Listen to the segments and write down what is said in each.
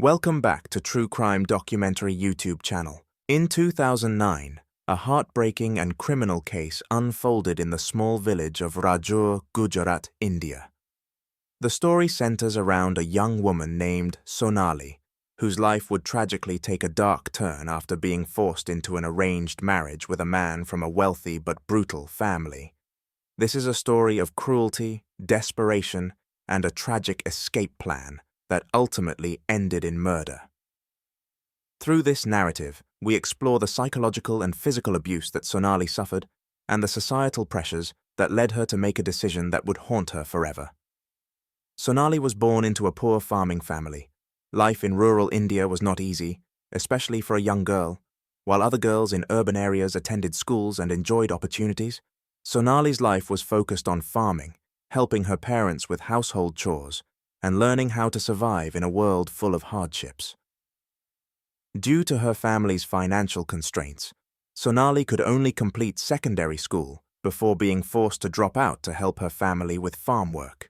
Welcome back to True Crime Documentary YouTube channel. In 2009, a heartbreaking and criminal case unfolded in the small village of Rajur, Gujarat, India. The story centers around a young woman named Sonali, whose life would tragically take a dark turn after being forced into an arranged marriage with a man from a wealthy but brutal family. This is a story of cruelty, desperation, and a tragic escape plan that ultimately ended in murder. Through this narrative, we explore the psychological and physical abuse that Sonali suffered and the societal pressures that led her to make a decision that would haunt her forever. Sonali was born into a poor farming family. Life in rural India was not easy, especially for a young girl. While other girls in urban areas attended schools and enjoyed opportunities, Sonali's life was focused on farming, helping her parents with household chores, and learning how to survive in a world full of hardships. Due to her family's financial constraints, Sonali could only complete secondary school before being forced to drop out to help her family with farm work.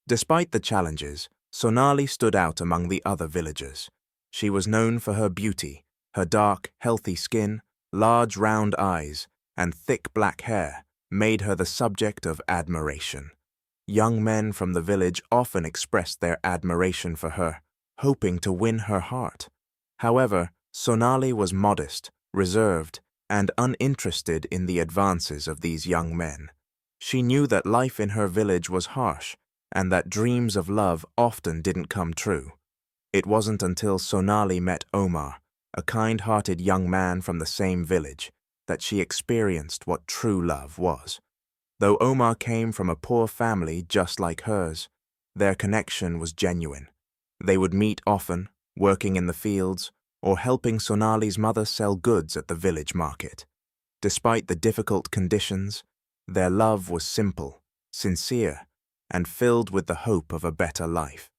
Despite the challenges, Sonali stood out among the other villagers. She was known for her beauty, her dark, healthy skin, large round eyes, and thick black hair made her the subject of admiration. Young men from the village often expressed their admiration for her, hoping to win her heart. However, Sonali was modest, reserved, and uninterested in the advances of these young men. She knew that life in her village was harsh, and that dreams of love often didn't come true. It wasn't until Sonali met Omar, a kind-hearted young man from the same village, that she experienced what true love was. Though Omar came from a poor family just like hers, their connection was genuine. They would meet often, working in the fields, or helping Sonali's mother sell goods at the village market. Despite the difficult conditions, their love was simple, sincere, and filled with the hope of a better life.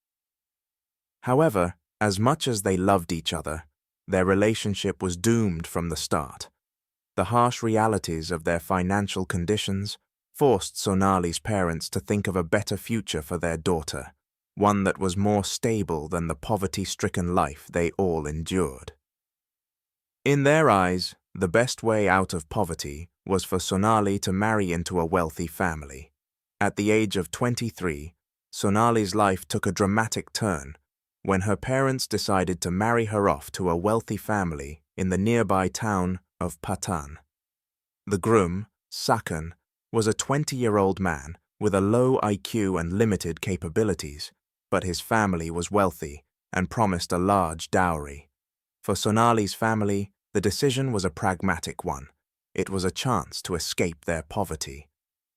However, as much as they loved each other, their relationship was doomed from the start. The harsh realities of their financial conditions forced Sonali's parents to think of a better future for their daughter, one that was more stable than the poverty-stricken life they all endured. In their eyes, the best way out of poverty was for Sonali to marry into a wealthy family. At the age of 23, Sonali's life took a dramatic turn when her parents decided to marry her off to a wealthy family in the nearby town of Patan. The groom, Sakan, was a 20-year-old man with a low IQ and limited capabilities, but his family was wealthy and promised a large dowry. For Sonali's family, the decision was a pragmatic one. It was a chance to escape their poverty.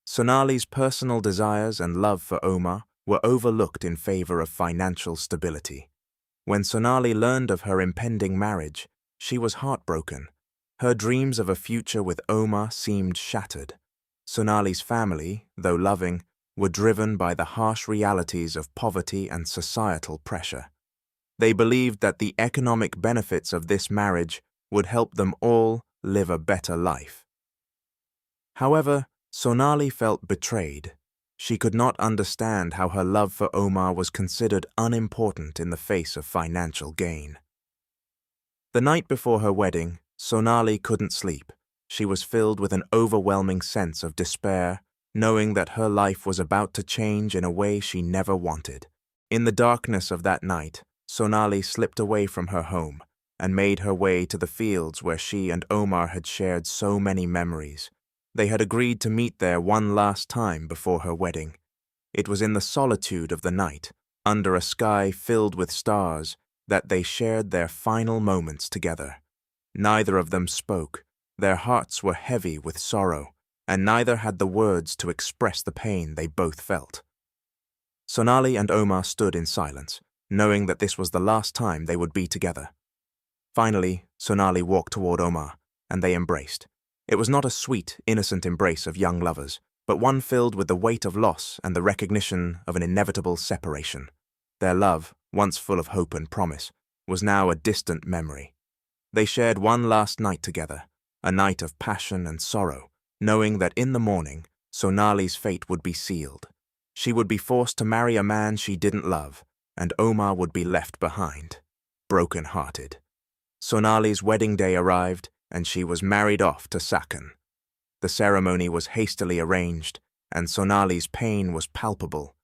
Sonali's personal desires and love for Omar were overlooked in favor of financial stability. When Sonali learned of her impending marriage, she was heartbroken. Her dreams of a future with Omar seemed shattered. Sonali's family, though loving, were driven by the harsh realities of poverty and societal pressure. They believed that the economic benefits of this marriage would help them all live a better life. However, Sonali felt betrayed. She could not understand how her love for Omar was considered unimportant in the face of financial gain. The night before her wedding, Sonali couldn't sleep. She was filled with an overwhelming sense of despair, knowing that her life was about to change in a way she never wanted. In the darkness of that night, Sonali slipped away from her home and made her way to the fields where she and Omar had shared so many memories. They had agreed to meet there one last time before her wedding. It was in the solitude of the night, under a sky filled with stars, that they shared their final moments together. Neither of them spoke. Their hearts were heavy with sorrow, and neither had the words to express the pain they both felt. Sonali and Omar stood in silence, knowing that this was the last time they would be together. Finally, Sonali walked toward Omar, and they embraced. It was not a sweet, innocent embrace of young lovers, but one filled with the weight of loss and the recognition of an inevitable separation. Their love, once full of hope and promise, was now a distant memory. They shared one last night together, a night of passion and sorrow, knowing that in the morning, Sonali's fate would be sealed. She would be forced to marry a man she didn't love, and Omar would be left behind, broken-hearted. Sonali's wedding day arrived, and she was married off to Sakan. The ceremony was hastily arranged, and Sonali's pain was palpable.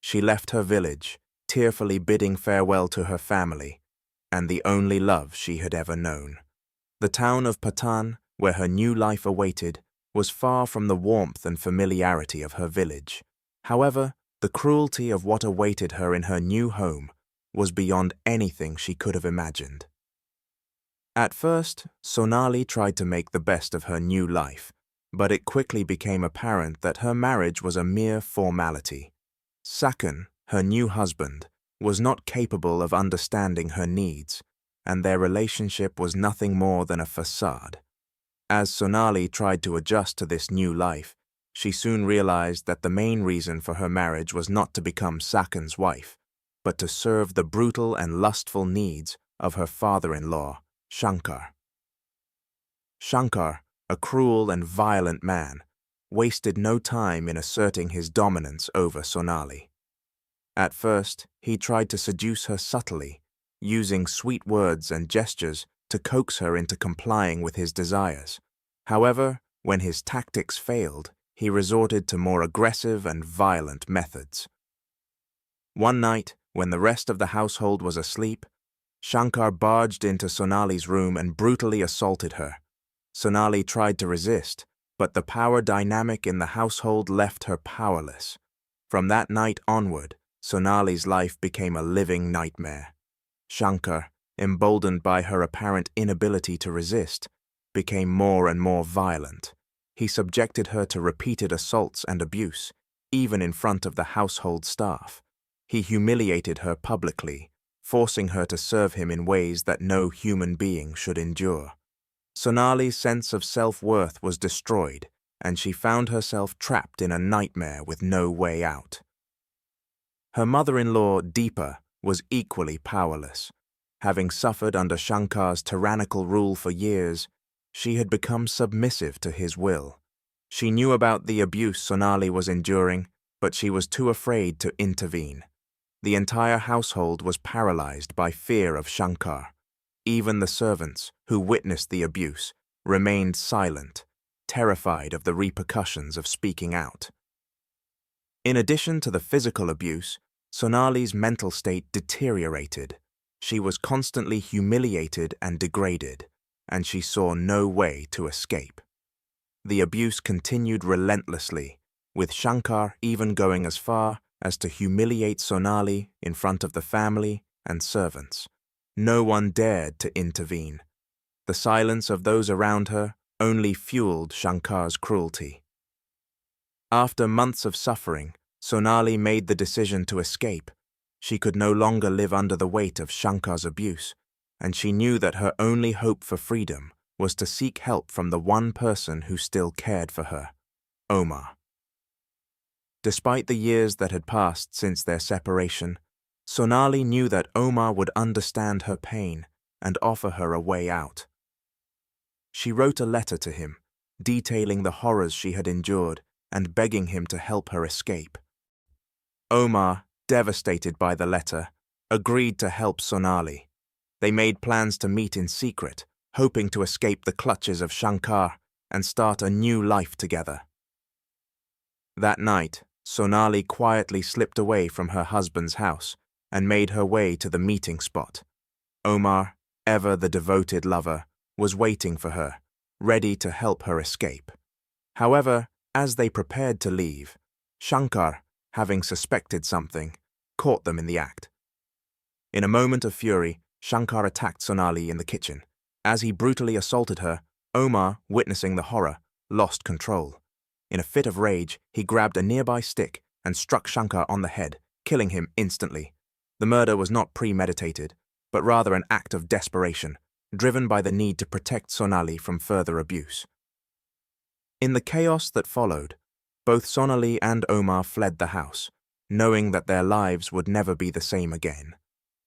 She left her village, tearfully bidding farewell to her family, and the only love she had ever known. The town of Patan, where her new life awaited, was far from the warmth and familiarity of her village. However, the cruelty of what awaited her in her new home was beyond anything she could have imagined. At first, Sonali tried to make the best of her new life, but it quickly became apparent that her marriage was a mere formality. Sakan, her new husband, was not capable of understanding her needs, and their relationship was nothing more than a facade. As Sonali tried to adjust to this new life, she soon realized that the main reason for her marriage was not to become Sakan's wife, but to serve the brutal and lustful needs of her father-in-law, Shankar. Shankar, a cruel and violent man, wasted no time in asserting his dominance over Sonali. At first, he tried to seduce her subtly, using sweet words and gestures to coax her into complying with his desires. However, when his tactics failed, he resorted to more aggressive and violent methods. One night, when the rest of the household was asleep, Shankar barged into Sonali's room and brutally assaulted her. Sonali tried to resist, but the power dynamic in the household left her powerless. From that night onward, Sonali's life became a living nightmare. Shankar, emboldened by her apparent inability to resist, became more and more violent. He subjected her to repeated assaults and abuse, even in front of the household staff. He humiliated her publicly, forcing her to serve him in ways that no human being should endure. Sonali's sense of self-worth was destroyed, and she found herself trapped in a nightmare with no way out. Her mother-in-law, Deepa, was equally powerless. Having suffered under Shankar's tyrannical rule for years, she had become submissive to his will. She knew about the abuse Sonali was enduring, but she was too afraid to intervene. The entire household was paralyzed by fear of Shankar. Even the servants, who witnessed the abuse, remained silent, terrified of the repercussions of speaking out. In addition to the physical abuse, Sonali's mental state deteriorated. She was constantly humiliated and degraded, and she saw no way to escape. The abuse continued relentlessly, with Shankar even going as far as to humiliate Sonali in front of the family and servants. No one dared to intervene. The silence of those around her only fueled Shankar's cruelty. After months of suffering, Sonali made the decision to escape. She could no longer live under the weight of Shankar's abuse, and she knew that her only hope for freedom was to seek help from the one person who still cared for her, Omar. Despite the years that had passed since their separation, Sonali knew that Omar would understand her pain and offer her a way out. She wrote a letter to him, detailing the horrors she had endured and begging him to help her escape. Omar, devastated by the letter, agreed to help Sonali. They made plans to meet in secret, hoping to escape the clutches of Shankar and start a new life together. That night, Sonali quietly slipped away from her husband's house and made her way to the meeting spot. Omar, ever the devoted lover, was waiting for her, ready to help her escape. However, as they prepared to leave, Shankar, having suspected something, caught them in the act. In a moment of fury, Shankar attacked Sonali in the kitchen. As he brutally assaulted her, Omar, witnessing the horror, lost control. In a fit of rage, he grabbed a nearby stick and struck Shankar on the head, killing him instantly. The murder was not premeditated, but rather an act of desperation, driven by the need to protect Sonali from further abuse. In the chaos that followed, both Sonali and Omar fled the house, knowing that their lives would never be the same again.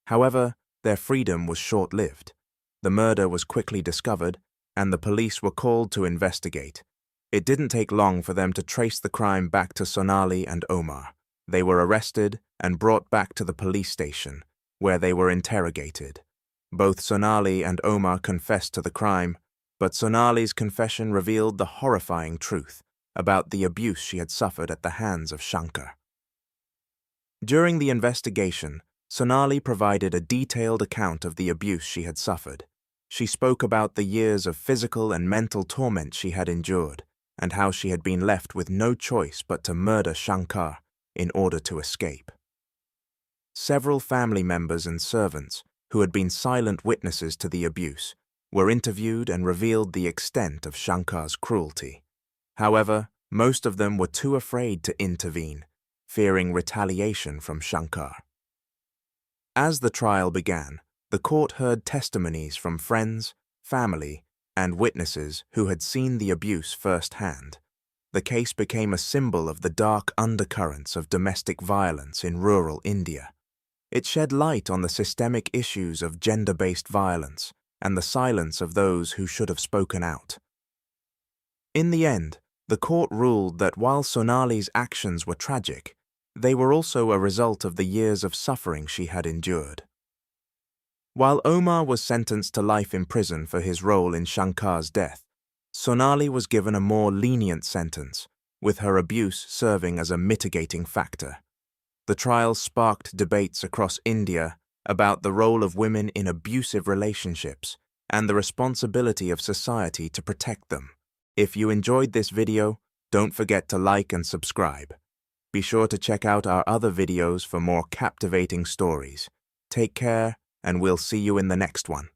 However, their freedom was short-lived. The murder was quickly discovered, and the police were called to investigate. It didn't take long for them to trace the crime back to Sonali and Omar. They were arrested and brought back to the police station, where they were interrogated. Both Sonali and Omar confessed to the crime, but Sonali's confession revealed the horrifying truth about the abuse she had suffered at the hands of Shankar. During the investigation, Sonali provided a detailed account of the abuse she had suffered. She spoke about the years of physical and mental torment she had endured, and how she had been left with no choice but to murder Shankar in order to escape. Several family members and servants, who had been silent witnesses to the abuse, were interviewed and revealed the extent of Shankar's cruelty. However, most of them were too afraid to intervene, fearing retaliation from Shankar. As the trial began, the court heard testimonies from friends, family, and witnesses who had seen the abuse firsthand. The case became a symbol of the dark undercurrents of domestic violence in rural India. It shed light on the systemic issues of gender-based violence and the silence of those who should have spoken out. In the end, the court ruled that while Sonali's actions were tragic, they were also a result of the years of suffering she had endured. While Omar was sentenced to life in prison for his role in Shankar's death, Sonali was given a more lenient sentence, with her abuse serving as a mitigating factor. The trial sparked debates across India about the role of women in abusive relationships and the responsibility of society to protect them. If you enjoyed this video, don't forget to like and subscribe. Be sure to check out our other videos for more captivating stories. Take care, and we'll see you in the next one.